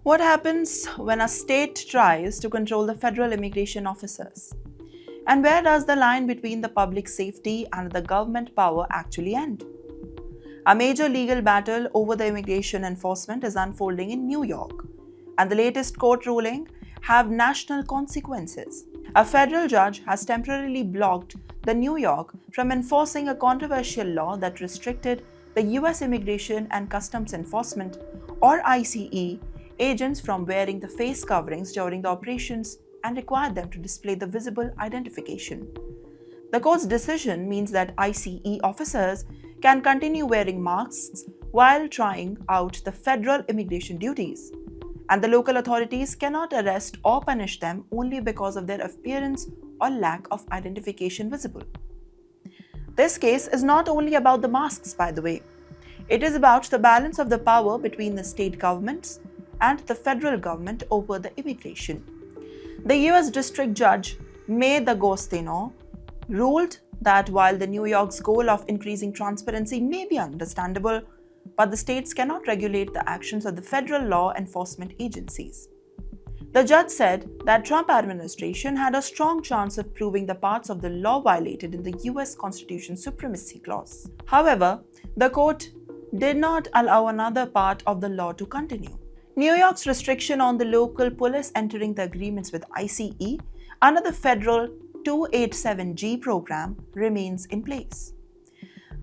What happens when a state tries to control the federal immigration officers? And where does the line between the public safety and the government power actually end? A major legal battle over the immigration enforcement is unfolding in New York, and the latest court ruling have national consequences. A federal judge has temporarily blocked the New York from enforcing a controversial law that restricted the US Immigration and Customs Enforcement or ICE agents from wearing the face coverings during the operations and required them to display the visible identification. The court's decision means that ICE officers can continue wearing masks while trying out the federal immigration duties, and the local authorities cannot arrest or punish them only because of their appearance or lack of identification visible. This case is not only about the masks, by the way. It is about the balance of the power between the state governments and the federal government over the immigration. The US District Judge May D'Agostino ruled that while the New York's goal of increasing transparency may be understandable, but the states cannot regulate the actions of the federal law enforcement agencies. The judge said that Trump administration had a strong chance of proving the parts of the law violated in the US Constitution's supremacy clause. However, the court did not allow another part of the law to continue. New York's restriction on the local police entering the agreements with ICE under the federal 287G program remains in place.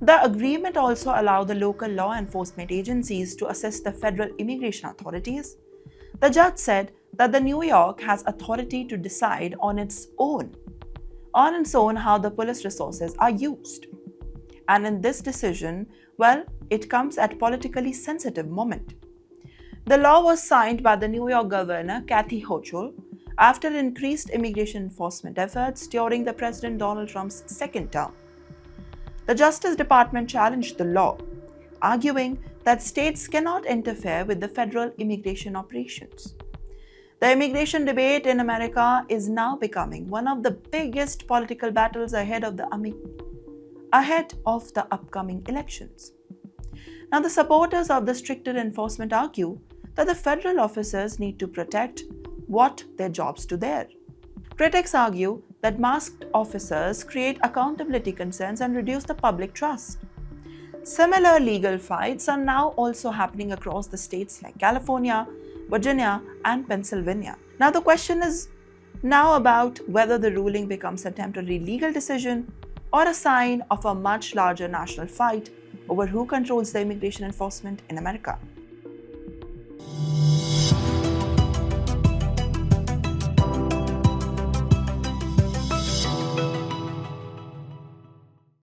The agreement also allowed the local law enforcement agencies to assist the federal immigration authorities. The judge said that the New York has authority to decide on its own how the police resources are used. And in this decision, it comes at a politically sensitive moment. The law was signed by the New York Governor Kathy Hochul after increased immigration enforcement efforts during the President Donald Trump's second term. The Justice Department challenged the law, arguing that states cannot interfere with the federal immigration operations. The immigration debate in America is now becoming one of the biggest political battles ahead of the upcoming elections. Now, the supporters of the stricter enforcement argue that the federal officers need to protect what their jobs do there. Critics argue that masked officers create accountability concerns and reduce the public trust. Similar legal fights are now also happening across the states like California, Virginia, and Pennsylvania. Now, the question is now about whether the ruling becomes a temporary legal decision or a sign of a much larger national fight over who controls the immigration enforcement in America.